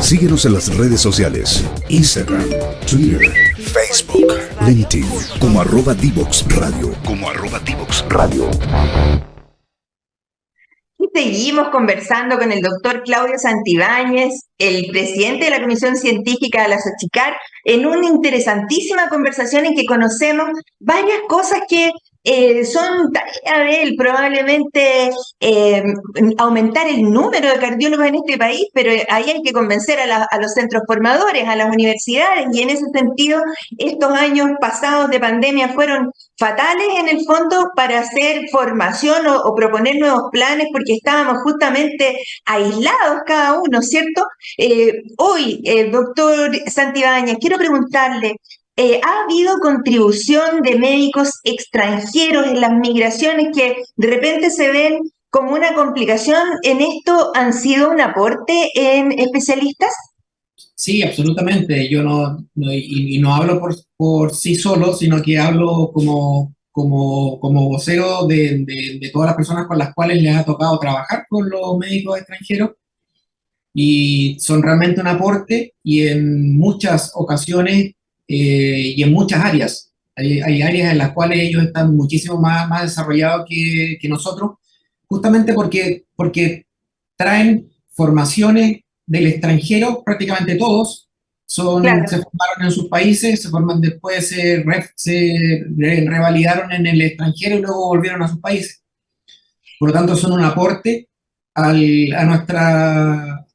Síguenos en las redes sociales, Instagram, Twitter, Facebook, LinkedIn, como @Divoxradio, Y seguimos conversando con el doctor Claudio Santibáñez, el presidente de la Comisión Científica de la Sochicar, en una interesantísima conversación en que conocemos varias cosas que son tarea de él, probablemente aumentar el número de cardiólogos en este país, pero ahí hay que convencer a los centros formadores, a las universidades, y en ese sentido estos años pasados de pandemia fueron fatales en el fondo para hacer formación o proponer nuevos planes, porque estábamos justamente aislados cada uno, ¿cierto? Hoy, doctor Santibáñez, quiero preguntarle, ¿ha habido contribución de médicos extranjeros en las migraciones que de repente se ven como una complicación en esto? ¿Han sido un aporte en especialistas? Sí, absolutamente. Yo no hablo por sí solo, sino que hablo como vocero de todas las personas con las cuales les ha tocado trabajar con los médicos extranjeros, y son realmente un aporte, y en muchas ocasiones y en muchas áreas. Hay áreas en las cuales ellos están muchísimo más desarrollados que nosotros, justamente porque traen formaciones del extranjero. Prácticamente todos Claro. se formaron en sus países, se forman después, revalidaron en el extranjero y luego volvieron a sus países. Por lo tanto, son un aporte a nuestra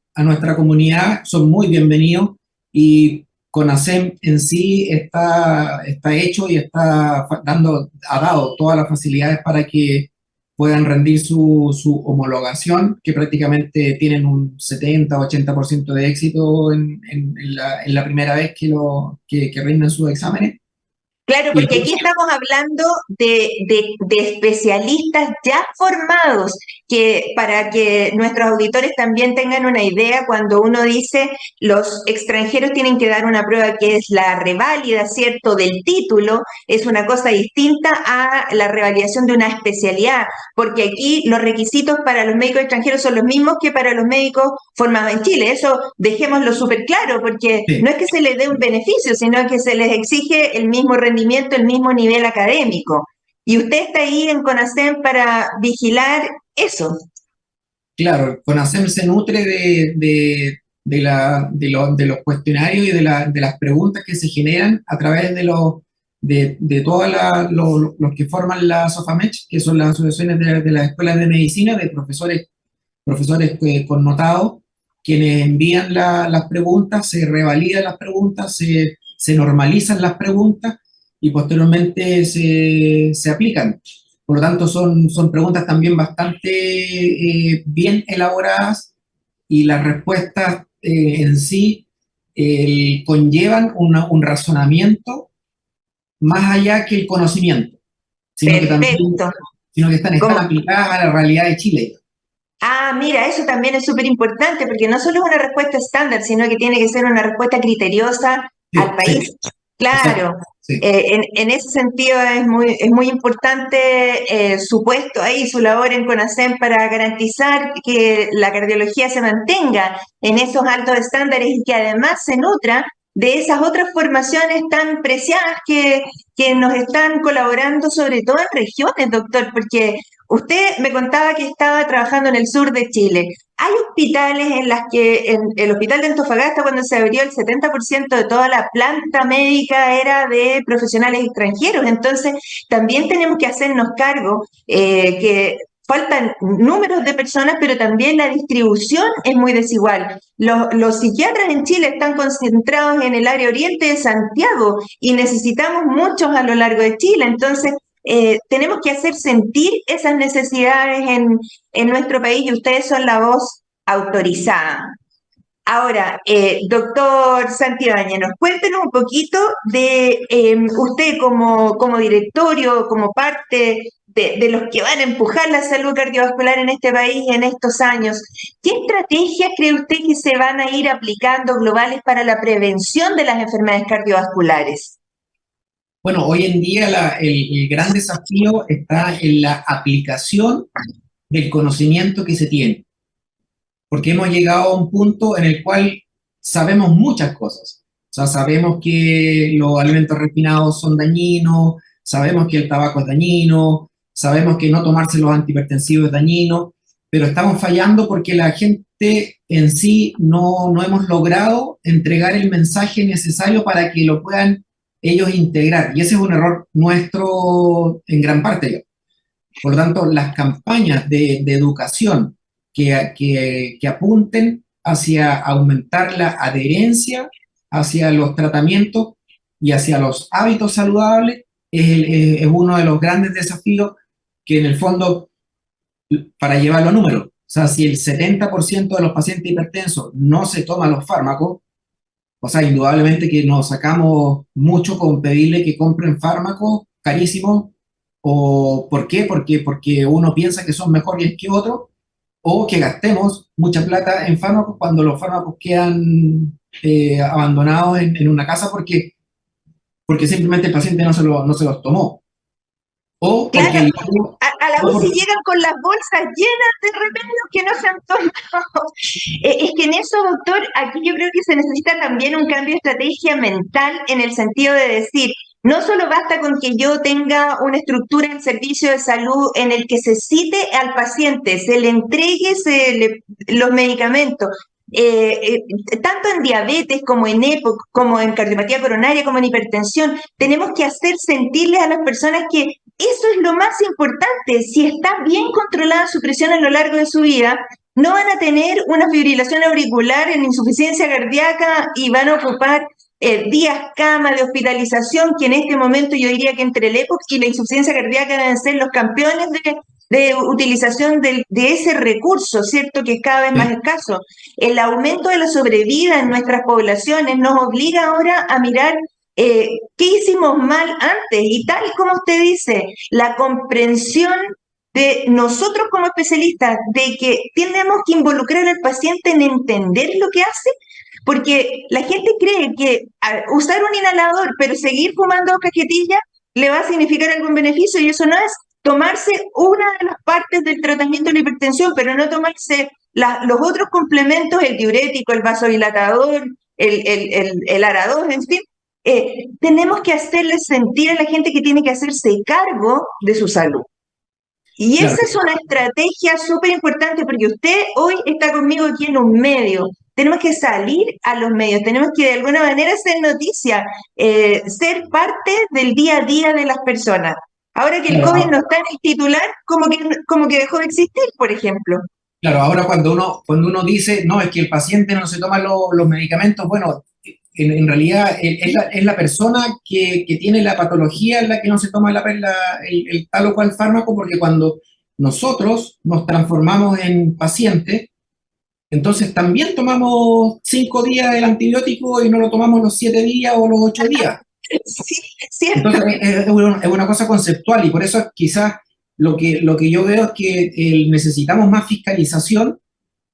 comunidad, son muy bienvenidos, y CONASEM en sí está hecho y ha dado todas las facilidades para que puedan rendir su homologación, que prácticamente tienen un 70-80% de éxito en la primera vez que rinden sus exámenes. Claro, Y porque aquí estamos hablando de especialistas ya formados, que para que nuestros auditores también tengan una idea, cuando uno dice los extranjeros tienen que dar una prueba que es la reválida, ¿cierto?, del título, es una cosa distinta a la revalidación de una especialidad, porque aquí los requisitos para los médicos extranjeros son los mismos que para los médicos formados en Chile. Eso dejémoslo súper claro, porque sí, no es que se les dé un beneficio, sino que se les exige el mismo rendimiento, el mismo nivel académico. Y usted está ahí en CONASEM para vigilar eso. claro, CONASEM se nutre de los cuestionarios y de las preguntas que se generan a través de todos los que forman la SOFAMECH, que son las asociaciones de las escuelas de medicina, de profesores connotados, quienes envían las preguntas, se revalidan las preguntas, se normalizan las preguntas, y posteriormente se aplican. Por lo tanto, son preguntas también bastante bien elaboradas, y las respuestas en sí conllevan un razonamiento más allá que el conocimiento, sino que también, Perfecto. sino que están Como, aplicadas a la realidad de Chile. mira, eso también es súper importante, porque no solo es una respuesta estándar, sino que tiene que ser una respuesta criteriosa al Sí, sí, país. exacto. Claro, Sí. en ese sentido es muy importante su puesto ahí, su labor en CONASEM para garantizar que la cardiología se mantenga en esos altos estándares y que además se nutra de esas otras formaciones tan preciadas que nos están colaborando, sobre todo en regiones, doctor, porque usted me contaba que estaba trabajando en el sur de Chile. Hay hospitales en las que, en el hospital de Antofagasta, cuando se abrió, el 70% de toda la planta médica era de profesionales extranjeros. Entonces, también tenemos que hacernos cargo que faltan números de personas, pero también la distribución es muy desigual. Los psiquiatras en Chile están concentrados en el área oriente de Santiago y necesitamos muchos a lo largo de Chile. Entonces, tenemos que hacer sentir esas necesidades en nuestro país, y ustedes son la voz autorizada. Ahora, doctor Santibáñez, cuéntenos un poquito de usted como directorio, como parte de los que van a empujar la salud cardiovascular en este país en estos años. ¿Qué estrategias cree usted que se van a ir aplicando globales para la prevención de las enfermedades cardiovasculares? Bueno, hoy en día el gran desafío está en la aplicación del conocimiento que se tiene, porque hemos llegado a un punto en el cual sabemos muchas cosas. O sea, sabemos que los alimentos refinados son dañinos, sabemos que el tabaco es dañino, sabemos que no tomarse los antihipertensivos es dañino, pero estamos fallando porque la gente en sí no hemos logrado entregar el mensaje necesario para que lo puedan ellos integrar. Y ese es un error nuestro en gran parte. Por lo tanto, las campañas de educación que apunten hacia aumentar la adherencia hacia los tratamientos y hacia los hábitos saludables es uno de los grandes desafíos que en el fondo, para llevarlo a números, o sea, si el 70% de los pacientes hipertensos no se toman los fármacos, o sea, indudablemente que nos sacamos mucho con pedirle que compren fármacos carísimos. ¿O por qué? Porque uno piensa que son mejores que otros, o que gastemos mucha plata en fármacos cuando los fármacos quedan abandonados en una casa porque simplemente el paciente no se los tomó. O porque Claro, el, a la o UCI porque- llegan con las bolsas llenas de remedios que no se han tomado. Es que en eso, doctor, aquí yo creo que se necesita también un cambio de estrategia mental en el sentido de decir, no solo basta con que yo tenga una estructura en servicio de salud en el que se cite al paciente, se le entregue los medicamentos, tanto en diabetes como en EPOC, como en cardiopatía coronaria, como en hipertensión, tenemos que hacer sentirles a las personas que eso es lo más importante. Si está bien controlada su presión a lo largo de su vida, no van a tener una fibrilación auricular en insuficiencia cardíaca y van a ocupar días cama de hospitalización, que en este momento yo diría que entre el EPOC y la insuficiencia cardíaca deben ser los campeones de utilización de ese recurso, ¿cierto? Que es cada vez más sí, escaso. El aumento de la sobrevida en nuestras poblaciones nos obliga ahora a mirar qué hicimos mal antes, y tal como usted dice, la comprensión de nosotros como especialistas, de que tenemos que involucrar al paciente en entender lo que hace, porque la gente cree que usar un inhalador pero seguir fumando cajetillas le va a significar algún beneficio, y eso no es. Tomarse una de las partes del tratamiento de la hipertensión, pero no tomarse los otros complementos, el diurético, el vasodilatador, el ARA2, en fin, tenemos que hacerle sentir a la gente que tiene que hacerse cargo de su salud. Y claro, esa es una estrategia súper importante, porque usted hoy está conmigo aquí en un medio. Tenemos que salir a los medios, tenemos que de alguna manera hacer noticia, ser parte del día a día de las personas. Ahora que el COVID claro. no está en el titular, como que dejó de existir, por ejemplo. Claro, ahora cuando uno dice, no, es que el paciente no se toma los medicamentos, bueno, en realidad es la persona que tiene la patología en la que no se toma el tal o cual fármaco, porque cuando nosotros nos transformamos en paciente, entonces también tomamos 5 días el antibiótico y no lo tomamos los 7 días o los 8 días. Sí, cierto. Entonces es una cosa conceptual y por eso quizás lo que yo veo es que necesitamos más fiscalización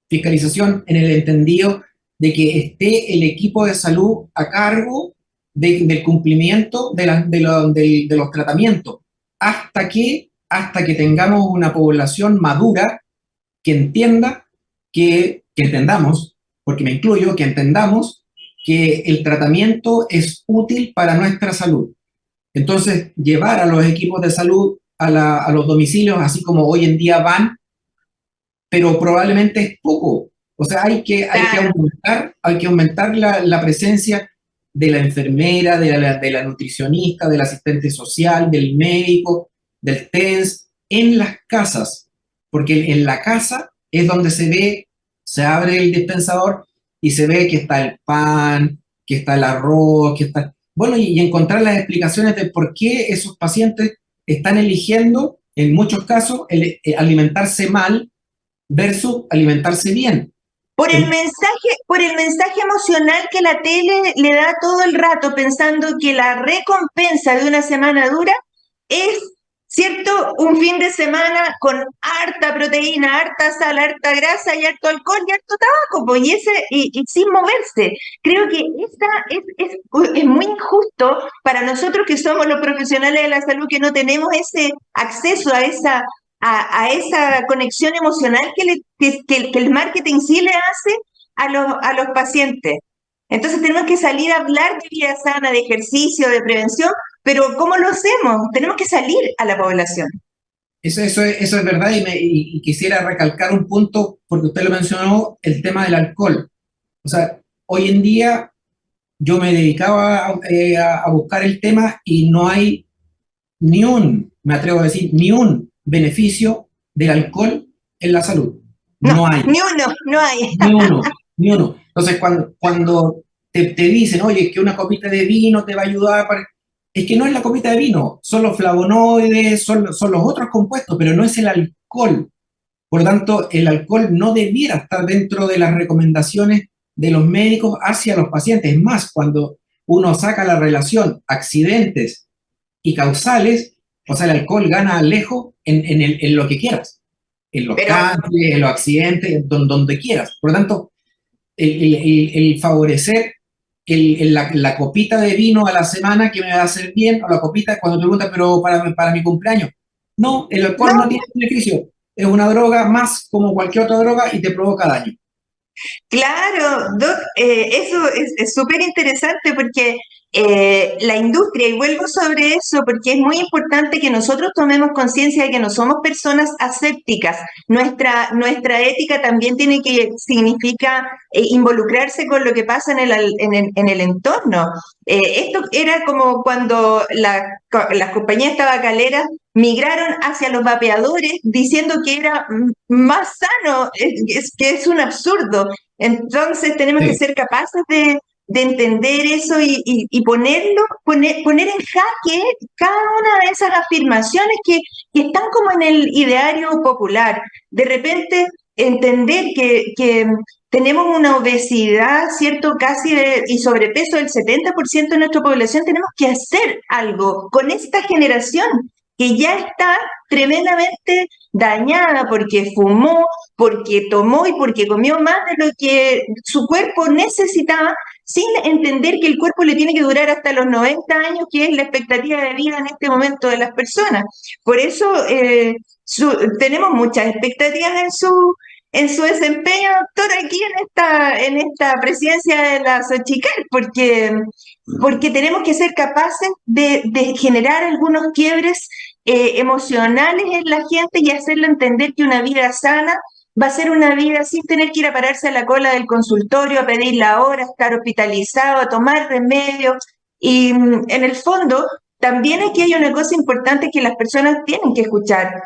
en el entendido de que esté el equipo de salud a cargo del cumplimiento de los tratamientos, hasta que tengamos una población madura que entienda, que entendamos, porque me incluyo, que entendamos que el tratamiento es útil para nuestra salud. Entonces, llevar a los equipos de salud a los domicilios, así como hoy en día van, pero probablemente es poco. O sea, Claro. hay que aumentar la presencia de la enfermera, de la nutricionista, del asistente social, del médico, del TENS, en las casas, porque en la casa es donde se abre el dispensador y se ve que está el pan, que está el arroz, que está... Bueno, y encontrar las explicaciones de por qué esos pacientes están eligiendo, en muchos casos, alimentarse mal versus alimentarse bien. En- Por el mensaje emocional que la tele le da todo el rato, pensando que la recompensa de una semana dura es, ¿cierto? Un fin de semana con harta proteína, harta sal, harta grasa y harto alcohol y harto tabaco, pues, y sin moverse. Creo que es muy injusto para nosotros que somos los profesionales de la salud, que no tenemos ese acceso a esa conexión emocional que el marketing sí le hace a los pacientes. Entonces tenemos que salir a hablar de vida sana, de ejercicio, de prevención, pero ¿cómo lo hacemos? Tenemos que salir a la población. Eso es verdad y quisiera recalcar un punto, porque usted lo mencionó, el tema del alcohol. O sea, hoy en día yo me dedicaba a buscar el tema y no hay ni un, me atrevo a decir, ni un beneficio del alcohol en la salud. No, No hay, ni uno, no hay. ni uno, ni uno. Entonces, cuando te dicen, oye, que una copita de vino te va a ayudar para... Es que no es la copita de vino, son los flavonoides, son los otros compuestos, pero no es el alcohol. Por lo tanto, el alcohol no debiera estar dentro de las recomendaciones de los médicos hacia los pacientes. Es más, cuando uno saca la relación accidentes y causales, o sea, el alcohol gana lejos en lo que quieras, en los Pero cánceres, en los accidentes, donde quieras. Por lo tanto, el favorecer la copita de vino a la semana que me va a hacer bien, o la copita cuando te preguntas, pero para mi cumpleaños. No, el alcohol no no, tiene beneficio. Es una droga más como cualquier otra droga y te provoca daño. claro, Doc, eso es súper interesante porque la industria, y vuelvo sobre eso, porque es muy importante que nosotros tomemos conciencia de que no somos personas asépticas. Nuestra ética también tiene que significa involucrarse con lo que pasa en el entorno. Esto era como cuando las compañías tabacaleras migraron hacia los vapeadores diciendo que era más sano, que es un absurdo. Entonces tenemos que Sí, ser capaces de entender eso y poner en jaque cada una de esas afirmaciones que están como en el ideario popular. De repente entender que tenemos una obesidad, ¿cierto? Y sobrepeso del 70% de nuestra población, tenemos que hacer algo con esta generación que ya está tremendamente dañada porque fumó, porque tomó y porque comió más de lo que su cuerpo necesitaba, sin entender que el cuerpo le tiene que durar hasta los 90 años, que es la expectativa de vida en este momento de las personas. Por eso tenemos muchas expectativas en su desempeño, doctor, aquí en esta presidencia de la Xochical, porque tenemos que ser capaces de generar algunos quiebres emocionales en la gente y hacerle entender que una vida sana va a ser una vida sin tener que ir a pararse a la cola del consultorio, a pedir la hora, a estar hospitalizado, a tomar remedios. Y en el fondo, también aquí hay una cosa importante que las personas tienen que escuchar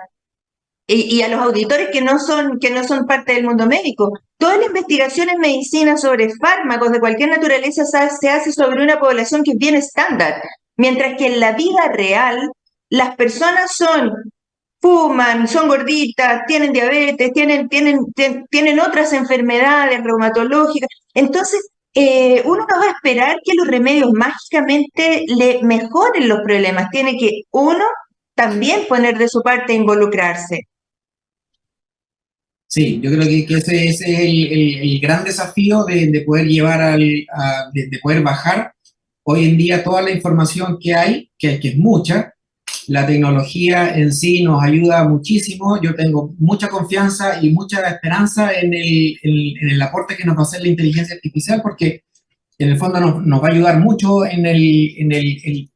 y a los auditores que no son parte del mundo médico. Toda la investigación en medicina sobre fármacos de cualquier naturaleza se hace sobre una población que es bien estándar, mientras que en la vida real las personas fuman, son gorditas, tienen diabetes, tienen otras enfermedades reumatológicas. Entonces, uno no va a esperar que los remedios mágicamente le mejoren los problemas. Tiene que uno también poner de su parte e involucrarse. sí, yo creo que ese es el gran desafío de poder llevar de poder bajar hoy en día toda la información que hay, que es mucha. La tecnología en sí nos ayuda muchísimo. Yo tengo mucha confianza y mucha esperanza en el aporte que nos va a hacer la inteligencia artificial, porque en el fondo nos va a ayudar mucho en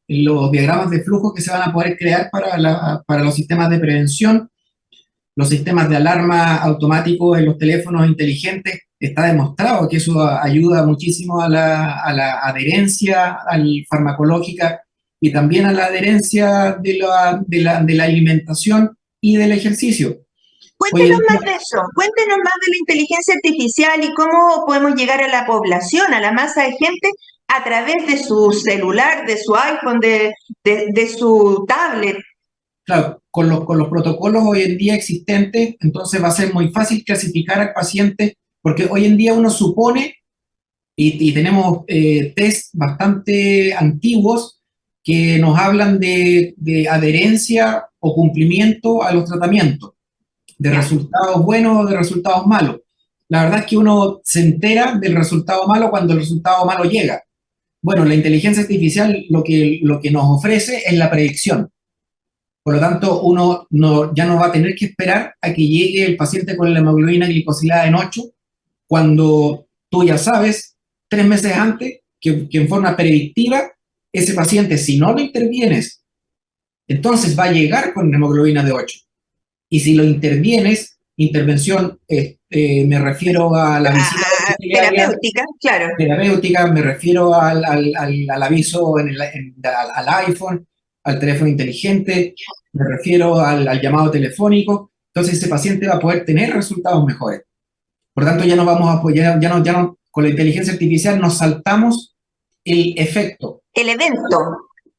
los diagramas de flujo que se van a poder crear para los sistemas de prevención, los sistemas de alarma automáticos en los teléfonos inteligentes. Está demostrado que eso ayuda muchísimo a la adherencia farmacológica y también a la adherencia de la alimentación y del ejercicio. Hoy Cuéntenos en más día, de eso, cuéntenos más de la inteligencia artificial y cómo podemos llegar a la población, a la masa de gente, a través de su celular, de su iPhone, de su tablet. claro, con los protocolos hoy en día existentes, entonces va a ser muy fácil clasificar al paciente, porque hoy en día uno supone, y tenemos test bastante antiguos que nos hablan de adherencia o cumplimiento a los tratamientos, de Ya. resultados buenos o de resultados malos. La verdad es que uno se entera del resultado malo cuando el resultado malo llega. Bueno, la inteligencia artificial lo que nos ofrece es la predicción. Por lo tanto, uno ya no va a tener que esperar a que llegue el paciente con la hemoglobina glicosilada en 8, cuando tú ya sabes 3 meses antes, que en forma predictiva, ese paciente, si no lo intervienes, entonces va a llegar con hemoglobina de 8. Y si lo intervienes, intervención, me refiero a la visita domiciliaria, Terapéutica, claro. terapéutica, me refiero al aviso al iPhone, al teléfono inteligente, me refiero al llamado telefónico. Entonces ese paciente va a poder tener resultados mejores. Por tanto, ya no vamos a apoyar, ya no, con la inteligencia artificial nos saltamos el efecto, El evento.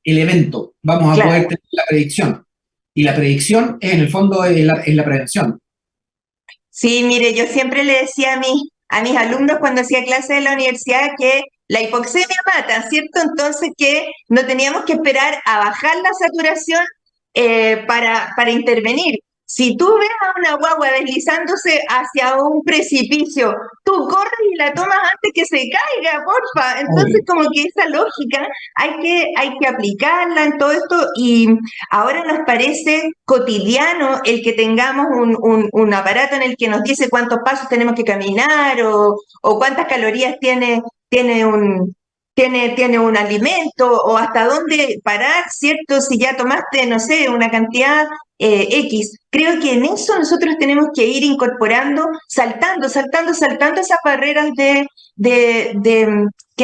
el evento. Vamos a Claro. poder tener la predicción. Y la predicción es, en el fondo, es la prevención. Sí, mire, yo siempre le decía a mis alumnos cuando hacía clase en la universidad que la hipoxemia mata, ¿cierto? Entonces que no teníamos que esperar a bajar la saturación para intervenir. Si tú ves a una guagua deslizándose hacia un precipicio, tú corres y la tomas antes que se caiga, porfa. Entonces, como que esa lógica hay que aplicarla en todo esto y ahora nos parece cotidiano el que tengamos un aparato en el que nos dice cuántos pasos tenemos que caminar o cuántas calorías tiene un alimento o hasta dónde parar, ¿cierto? Si ya tomaste, no sé, una cantidad X. Creo que en eso nosotros tenemos que ir incorporando, saltando esas barreras que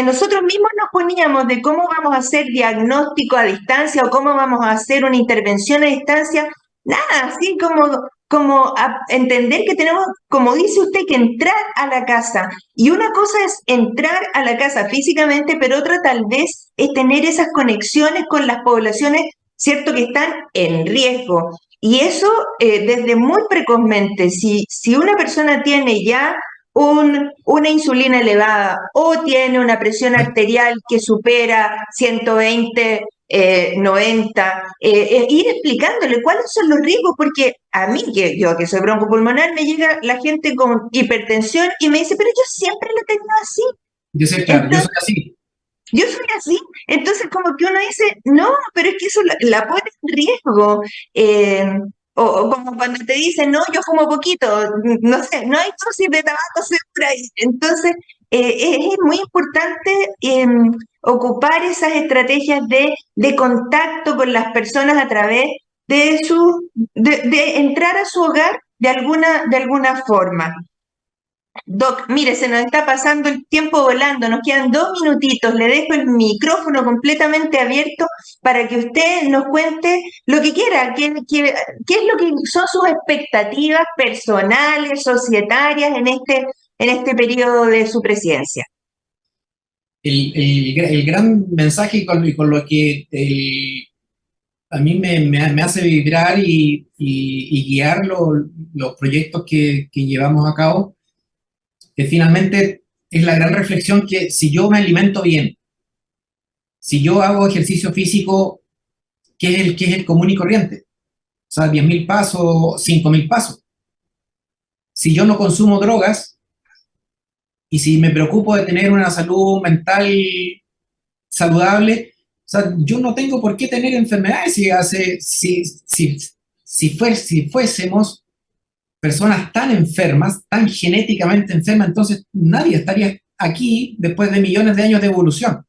nosotros mismos nos poníamos de cómo vamos a hacer diagnóstico a distancia o cómo vamos a hacer una intervención a distancia. Nada, así como entender que tenemos, como dice usted, que entrar a la casa. Y una cosa es entrar a la casa físicamente, pero otra tal vez es tener esas conexiones con las poblaciones, ¿cierto?, que están en riesgo. Y eso desde muy precozmente. Si una persona tiene ya una insulina elevada o tiene una presión arterial que supera 120, 90, ir explicándole cuáles son los riesgos, porque a mí, yo que soy broncopulmonar, me llega la gente con hipertensión y me dice, pero yo siempre lo he tenido así. Yo sé, claro, yo soy así. Yo soy así, entonces como que uno dice, no, pero es que eso la pone en riesgo. O como cuando te dicen, no, yo fumo poquito, no sé, no hay dosis de tabaco segura ahí. Entonces, es muy importante ocupar esas estrategias de contacto con las personas a través de entrar a su hogar de alguna forma. Doc, mire, se nos está pasando el tiempo volando, nos quedan 2 minutitos, le dejo el micrófono completamente abierto para que usted nos cuente lo que quiera, qué es lo que son sus expectativas personales, societarias en este periodo de su presidencia. El gran mensaje y con lo que a mí me hace vibrar y guiar los proyectos que llevamos a cabo, que finalmente es la gran reflexión que si yo me alimento bien, si yo hago ejercicio físico, que es el común y corriente, o sea, 10.000 pasos, 5.000 pasos. Si yo no consumo drogas y si me preocupo de tener una salud mental saludable, o sea, yo no tengo por qué tener enfermedades si fuésemos personas tan enfermas, tan genéticamente enfermas, entonces nadie estaría aquí después de millones de años de evolución.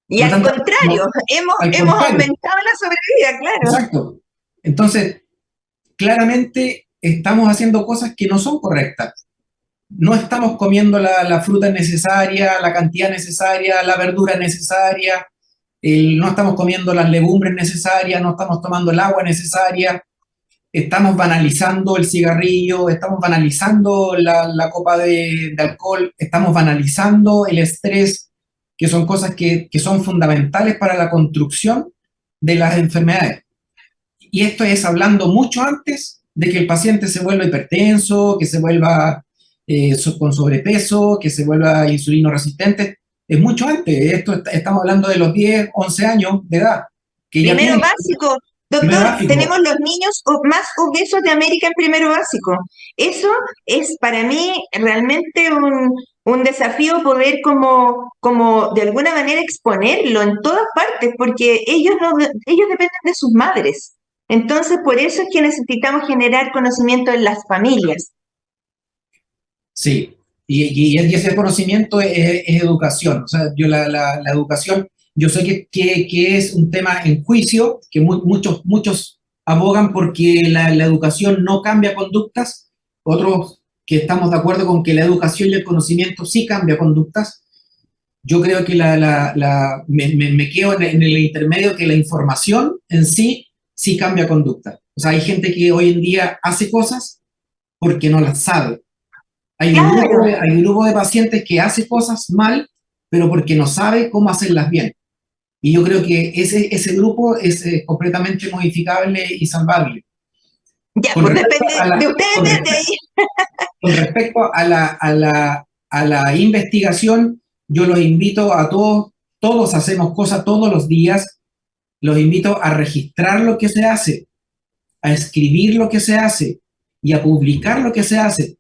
Y al contrario, hemos aumentado la sobrevida, claro. Exacto. Entonces, claramente estamos haciendo cosas que no son correctas. No estamos comiendo la fruta necesaria, la cantidad necesaria, la verdura necesaria, no estamos comiendo las legumbres necesarias, no estamos tomando el agua necesaria. Estamos banalizando el cigarrillo, estamos banalizando la copa de alcohol, estamos banalizando el estrés, que son cosas que son fundamentales para la construcción de las enfermedades. Y esto es hablando mucho antes de que el paciente se vuelva hipertenso, que se vuelva con sobrepeso, que se vuelva insulino resistente. Es mucho antes, estamos hablando de los 10, 11 años de edad. Primero básico. Doctor, tenemos los niños más obesos de América en primero básico. Eso es para mí realmente un desafío poder como de alguna manera exponerlo en todas partes, porque ellos dependen de sus madres. Entonces, por eso es que necesitamos generar conocimiento en las familias. Sí, Y ese conocimiento es educación. O sea, yo la educación, yo sé que es un tema en juicio, que muchos abogan porque la educación no cambia conductas, otros que estamos de acuerdo con que la educación y el conocimiento sí cambia conductas. Yo creo que me quedo en el intermedio, que la información en sí cambia conducta. O sea, hay gente que hoy en día hace cosas porque no las sabe. Hay Claro. un grupo de pacientes que hace cosas mal, pero porque no sabe cómo hacerlas bien. Y yo creo que ese grupo es completamente modificable y salvable. Ya, Con pues respecto depende a de ustedes desde ahí. con respecto a la investigación, yo los invito a todos hacemos cosas todos los días, los invito a registrar lo que se hace, a escribir lo que se hace y a publicar lo que se hace.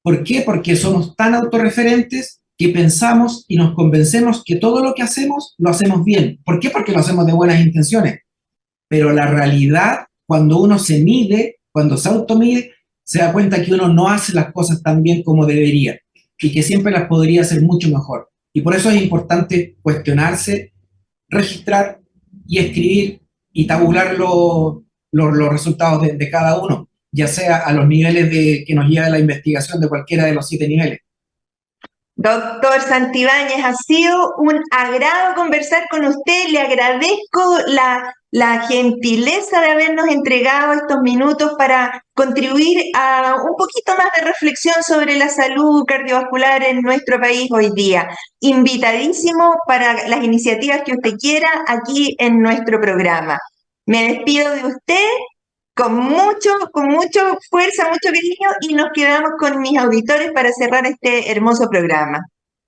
¿Por qué? Porque somos tan autorreferentes que pensamos y nos convencemos que todo lo que hacemos lo hacemos bien. ¿Por qué? Porque lo hacemos de buenas intenciones. Pero la realidad, cuando uno se mide, cuando se automide, se da cuenta que uno no hace las cosas tan bien como debería y que siempre las podría hacer mucho mejor. Y por eso es importante cuestionarse, registrar y escribir y tabular los resultados de cada uno, ya sea a los niveles que nos lleva la investigación de cualquiera de los 7 niveles. Doctor Santibáñez, ha sido un agrado conversar con usted. Le agradezco la gentileza de habernos entregado estos minutos para contribuir a un poquito más de reflexión sobre la salud cardiovascular en nuestro país hoy día. Invitadísimo para las iniciativas que usted quiera aquí en nuestro programa. Me despido de usted con mucho fuerza, mucho cariño, y nos quedamos con mis auditores para cerrar este hermoso programa.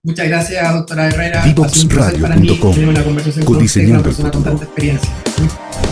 Muchas gracias, doctora Herrera. Ha sido un placer para mí Divoxradio.com, tener una conversación con usted, una codiseñando el persona con futuro. tanta experiencia.